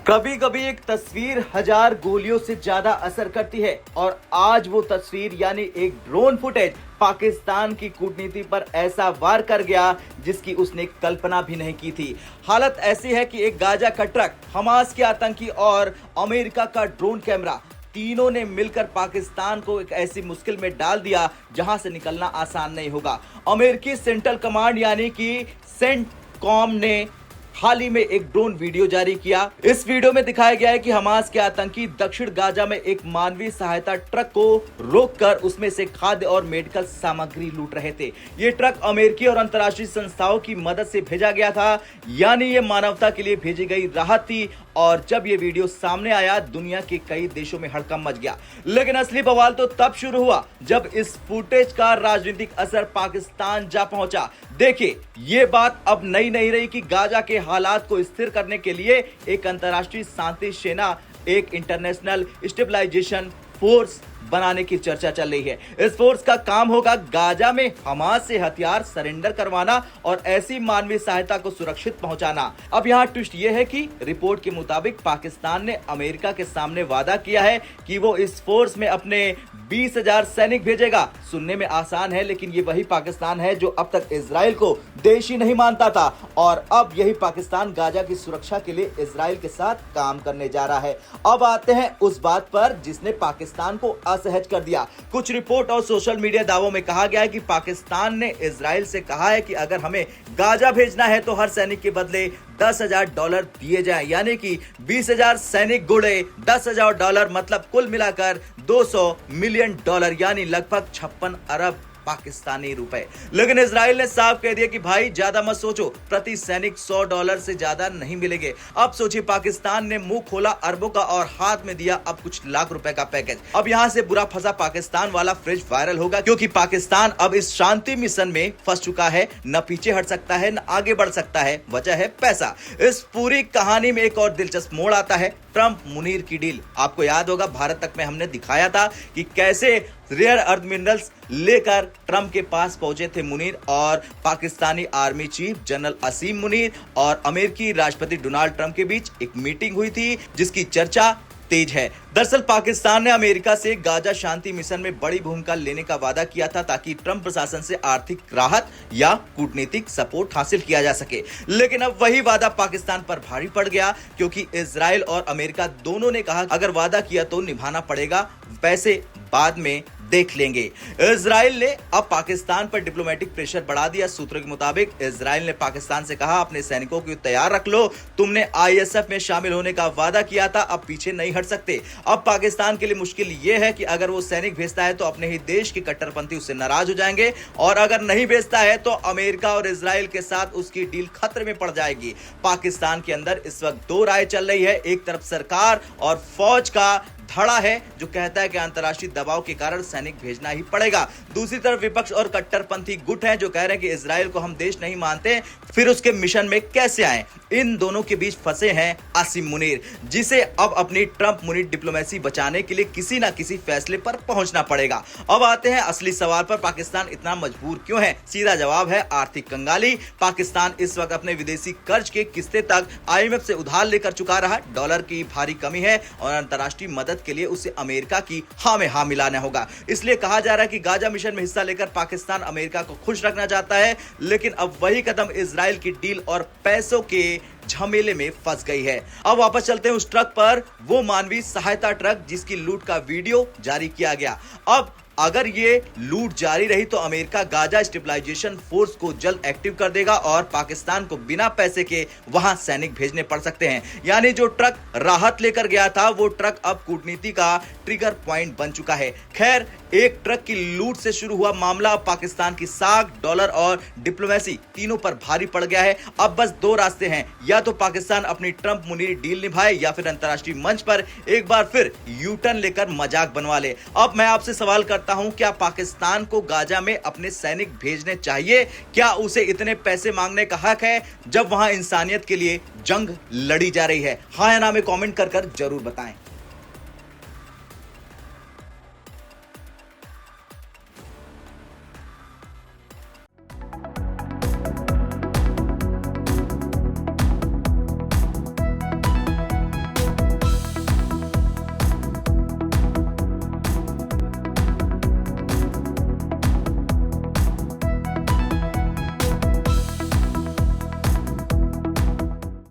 कभी कभी एक तस्वीर हजार गोलियों से ज्यादा असर करती है और आज वो तस्वीर यानी एक ड्रोन फुटेज पाकिस्तान की कूटनीति पर ऐसा वार कर गया जिसकी उसने कल्पना भी नहीं की थी। हालत ऐसी है कि एक गाजा का ट्रक, हमास के आतंकी और अमेरिका का ड्रोन कैमरा, तीनों ने मिलकर पाकिस्तान को एक ऐसी मुश्किल में डाल दिया जहां से निकलना आसान नहीं होगा। अमेरिकी सेंट्रल कमांड यानी कि सेंटकॉम ने हाल ही में एक ड्रोन वीडियो जारी किया। इस वीडियो में दिखाया गया है कि हमास के आतंकी दक्षिण गाजा में एक मानवीय सहायता ट्रक को रोककर उसमें से खाद्य और मेडिकल सामग्री लूट रहे थे। ये ट्रक अमेरिकी और अंतर्राष्ट्रीय संस्थाओं की मदद से भेजा गया था, यानी ये मानवता के लिए भेजी गई राहत थी। और जब ये वीडियो सामने आया, दुनिया के कई देशों में हड़कंप मच गया। लेकिन असली बवाल तो तब शुरू हुआ जब इस फुटेज का राजनीतिक असर पाकिस्तान जा पहुंचा। देखिए, ये बात अब नई नहीं रही कि गाजा के हालात को स्थिर करने के लिए एक अंतर्राष्ट्रीय शांति सेना, एक इंटरनेशनल स्टेबलाइजेशन फोर्स बनाने की चर्चा चल रही है। इस फोर्स का काम होगा गाजा में हमास से हथियार सरेंडर करवाना और ऐसी मानवीय सहायता को सुरक्षित पहुंचाना। अब यहाँ ट्विस्ट ये है कि रिपोर्ट के मुताबिक पाकिस्तान ने अमेरिका के सामने वादा किया है कि वो इस फोर्स में अपने 20,000 सैनिक भेजेगा। सुनने में आसान है, लेकिन ये वही पाकिस्तान है जो अब तक इजराइल को देश ही नहीं मानता था और अब यही पाकिस्तान गाजा की सुरक्षा के लिए इजराइल के साथ काम करने जा रहा है। अब आते हैं उस बात पर जिसने पाकिस्तान को असहज कर दिया। कुछ रिपोर्ट और सोशल मीडिया दावों में कहा गया है कि पाकिस्तान ने इजराइल से कहा है कि अगर हमें गाजा भेजना है तो हर सैनिक के बदले $10,000 दिए जाएं, यानी कि 20,000 सैनिक गुड़े $10,000 मतलब कुल मिलाकर $200 मिलियन यानी लगभग 56 अरब पाकिस्तानी रुपए। लेकिन इजराइल ने साफ कह दिया कि भाई ज्यादा मत सोचो, प्रति सैनिक $100 से ज्यादा नहीं मिलेंगे। अब सोचिए, पाकिस्तान ने मुंह खोला अरबों का और हाथ में दिया अब कुछ लाख रुपए का पैकेज। अब यहां से बुरा फंसा पाकिस्तान वाला फ्रिज वायरल होगा, क्योंकि पाकिस्तान अब इस शांति मिशन में फंस चुका है। न पीछे हट सकता है, न आगे बढ़ सकता है। वजह है पैसा। इस पूरी कहानी में एक और दिलचस्प मोड़ आता है, ट्रंप मुनीर की डील। आपको याद होगा, भारत तक में हमने दिखाया था कि कैसे रेयर अर्थ मिनरल्स लेकर ट्रंप के पास पहुंचे थे मुनीर, और पाकिस्तानी आर्मी चीफ जनरल असीम मुनीर और अमेरिकी राष्ट्रपति डोनाल्ड ट्रंप के बीच एक मीटिंग हुई थी जिसकी चर्चा तेज है। दरअसल पाकिस्तान ने अमेरिका से गाजा शांति मिशन में बड़ी भूमिका लेने का वादा किया था ताकि ट्रंप प्रशासन से आर्थिक राहत या कूटनीतिक सपोर्ट हासिल किया जा सके। लेकिन अब वही वादा पाकिस्तान पर भारी पड़ गया, क्योंकि इजराइल और अमेरिका दोनों ने कहा अगर वादा किया तो निभाना पड़ेगा, पैसे बाद में देख लेंगे। इजराइल ने अब पाकिस्तान पर डिप्लोमेटिक प्रेशर बढ़ा दिया। सूत्रों के मुताबिक इजराइल ने पाकिस्तान से कहा अपने सैनिकों को तैयार रख लो, तुमने आईएसएफ में शामिल होने का वादा किया था, अब पीछे नहीं हट सकते। अब पाकिस्तान के लिए मुश्किल यह है कि अगर वो सैनिक भेजता है तो अपने ही देश के कट्टरपंथी उससे नाराज हो जाएंगे, और अगर नहीं भेजता है तो अमेरिका और इजराइल के साथ उसकी डील खतरे में पड़ जाएगी। पाकिस्तान के अंदर इस वक्त दो राय चल रही है। एक तरफ सरकार और फौज का धड़ा है जो कहता है कि अंतर्राष्ट्रीय दबाव के कारण सैनिक भेजना ही पड़ेगा। दूसरी तरफ विपक्ष और कट्टरपंथी गुट हैं जो कह रहे हैं कि इजराइल को हम देश नहीं मानते, फिर उसके मिशन में कैसे आए। इन दोनों के बीच फंसे हैं आसिम मुनीर, जिसे अब अपनी ट्रंप मुनीर डिप्लोमेसी बचाने के लिए किसी ना किसी फैसले पर पहुंचना पड़ेगा। अब आते हैं असली सवाल पर, पाकिस्तान इतना मजबूर क्यों है? सीधा जवाब है आर्थिक कंगाली। पाकिस्तान इस वक्त अपने विदेशी कर्ज के किस्ते तक IMF से उधार लेकर चुका रहा। डॉलर की भारी कमी है और अंतर्राष्ट्रीय मदद के लिए उसे अमेरिका की हाँ में हाँ मिलाना होगा। इसलिए कहा जा रहा है कि गाजा मिशन में हिस्सा लेकर पाकिस्तान अमेरिका को खुश रखना चाहता है, लेकिन अब वही कदम इजराइल की डील और पैसों के झमेले में फंस गई है। अब वापस चलते हैं उस ट्रक पर, वो मानवीय सहायता ट्रक जिसकी लूट का वीडियो जारी किया गया। अब अगर ये लूट जारी रही तो अमेरिका गाजा स्टेबलाइजेशन फोर्स को जल्द एक्टिव कर देगा और पाकिस्तान को बिना पैसे के वहां सैनिक भेजने पड़ सकते हैं। यानी जो ट्रक राहत लेकर गया था वो ट्रक अब कूटनीति का ट्रिगर पॉइंट बन चुका है। खैर, एक ट्रक की लूट से शुरू हुआ मामला अब पाकिस्तान की साख, डॉलर और डिप्लोमेसी तीनों पर भारी पड़ गया है। अब बस दो रास्ते हैं, या तो पाकिस्तान अपनी ट्रंप मुनीर डील निभाए या फिर अंतर्राष्ट्रीय मंच पर एक बार फिर यूटर्न लेकर मजाक बनवा ले। अब मैं आपसे सवाल करता हूं, क्या पाकिस्तान को गाजा में अपने सैनिक भेजने चाहिए? क्या उसे इतने पैसे मांगने का हक है जब वहां इंसानियत के लिए जंग लड़ी जा रही है? हाँ या ना में कमेंट कर जरूर बताएं।